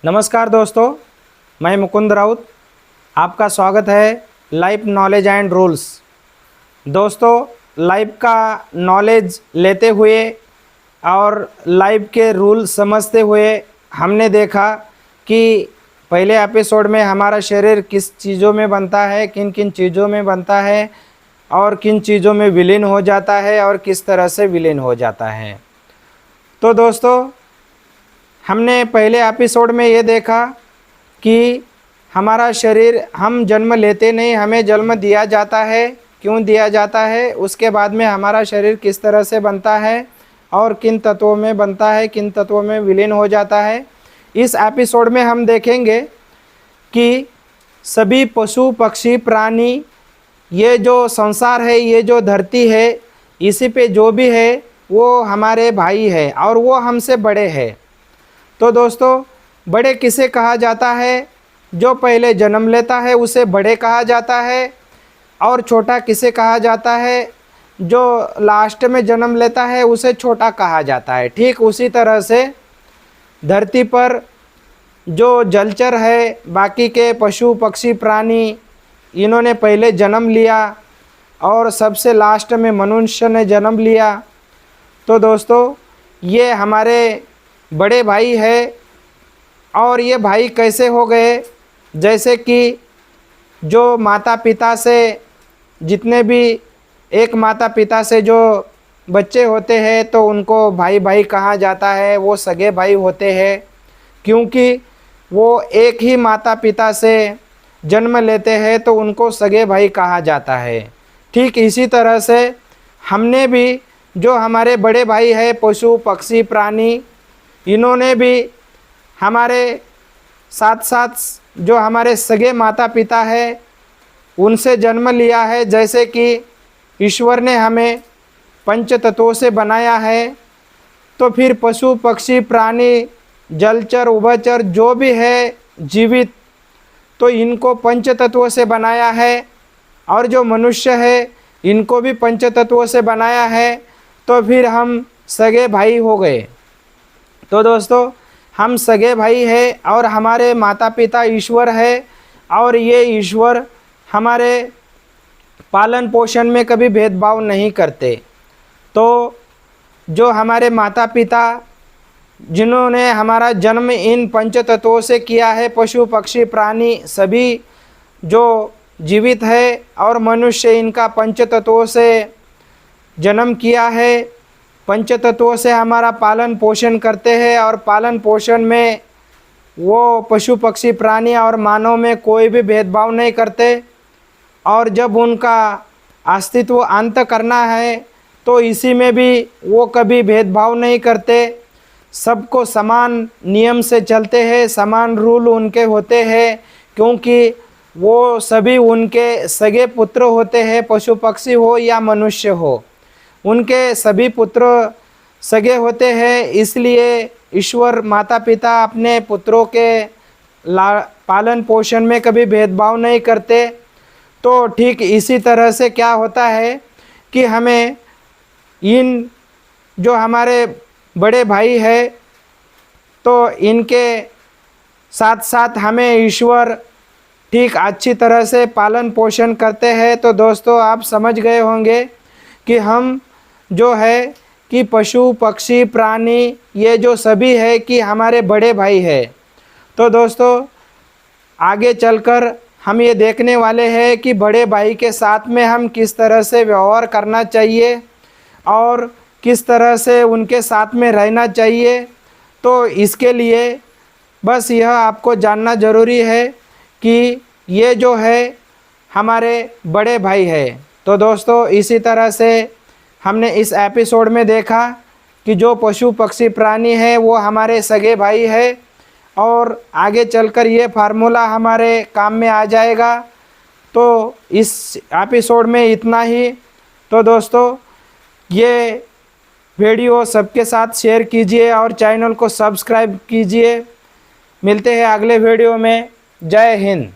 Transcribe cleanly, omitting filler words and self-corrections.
नमस्कार दोस्तों, मैं मुकुंद राउत। आपका स्वागत है लाइफ नॉलेज एंड रूल्स। दोस्तों, लाइफ का नॉलेज लेते हुए और लाइफ के रूल समझते हुए हमने देखा कि पहले एपिसोड में हमारा शरीर किस चीज़ों में बनता है, किन किन चीज़ों में बनता है और किन चीज़ों में विलीन हो जाता है और किस तरह से विलीन हो जाता है। तो दोस्तों, हमने पहले एपिसोड में ये देखा कि हमारा शरीर हम जन्म लेते नहीं, हमें जन्म दिया जाता है। क्यों दिया जाता है, उसके बाद में हमारा शरीर किस तरह से बनता है और किन तत्वों में बनता है, किन तत्वों में विलीन हो जाता है। इस एपिसोड में हम देखेंगे कि सभी पशु पक्षी प्राणी, ये जो संसार है, ये जो धरती है, इसी पे जो भी है वो हमारे भाई है और वो हमसे बड़े हैं। तो दोस्तों, बड़े किसे कहा जाता है? जो पहले जन्म लेता है उसे बड़े कहा जाता है। और छोटा किसे कहा जाता है? जो लास्ट में जन्म लेता है उसे छोटा कहा जाता है। ठीक उसी तरह से धरती पर जो जलचर है, बाकी के पशु पक्षी प्राणी, इन्होंने पहले जन्म लिया और सबसे लास्ट में मनुष्य ने जन्म लिया। तो दोस्तों, ये हमारे बड़े भाई है। और ये भाई कैसे हो गए? जैसे कि जो माता पिता से, जितने भी एक माता पिता से जो बच्चे होते हैं तो उनको भाई भाई कहा जाता है, वो सगे भाई होते हैं क्योंकि वो एक ही माता पिता से जन्म लेते हैं, तो उनको सगे भाई कहा जाता है। ठीक इसी तरह से हमने भी, जो हमारे बड़े भाई है पशु पक्षी प्राणी, इन्होंने भी हमारे साथ साथ जो हमारे सगे माता पिता है उनसे जन्म लिया है। जैसे कि ईश्वर ने हमें पंच तत्वों से बनाया है, तो फिर पशु पक्षी प्राणी जलचर उभयचर जो भी है जीवित, तो इनको पंच तत्वों से बनाया है। और जो मनुष्य है इनको भी पंच तत्वों से बनाया है, तो फिर हम सगे भाई हो गए। तो दोस्तों, हम सगे भाई है और हमारे माता पिता ईश्वर है, और ये ईश्वर हमारे पालन पोषण में कभी भेदभाव नहीं करते। तो जो हमारे माता पिता, जिन्होंने हमारा जन्म इन पंच तत्वों से किया है, पशु पक्षी प्राणी सभी जो जीवित है और मनुष्य, इनका पंच तत्वों से जन्म किया है। पंच तत्वों से हमारा पालन पोषण करते हैं और पालन पोषण में वो पशु पक्षी प्राणी और मानव में कोई भी भेदभाव नहीं करते। और जब उनका अस्तित्व अंत करना है तो इसी में भी वो कभी भेदभाव नहीं करते। सबको समान नियम से चलते हैं, समान रूल उनके होते हैं, क्योंकि वो सभी उनके सगे पुत्र होते हैं। पशु पक्षी हो या मनुष्य हो, उनके सभी पुत्र सगे होते हैं। इसलिए ईश्वर माता पिता अपने पुत्रों के पालन पोषण में कभी भेदभाव नहीं करते। तो ठीक इसी तरह से क्या होता है कि हमें इन जो हमारे बड़े भाई है, तो इनके साथ साथ हमें ईश्वर ठीक अच्छी तरह से पालन पोषण करते हैं। तो दोस्तों, आप समझ गए होंगे कि हम जो है कि पशु पक्षी प्राणी, ये जो सभी है कि हमारे बड़े भाई है। तो दोस्तों, आगे चलकर हम ये देखने वाले हैं कि बड़े भाई के साथ में हम किस तरह से व्यवहार करना चाहिए और किस तरह से उनके साथ में रहना चाहिए। तो इसके लिए बस यह आपको जानना ज़रूरी है कि ये जो है हमारे बड़े भाई है। तो दोस्तों, इसी तरह से हमने इस एपिसोड में देखा कि जो पशु पक्षी प्राणी है वो हमारे सगे भाई है, और आगे चलकर ये फार्मूला हमारे काम में आ जाएगा। तो इस एपिसोड में इतना ही। तो दोस्तों, ये वीडियो सबके साथ शेयर कीजिए और चैनल को सब्सक्राइब कीजिए। मिलते हैं अगले वीडियो में। जय हिंद।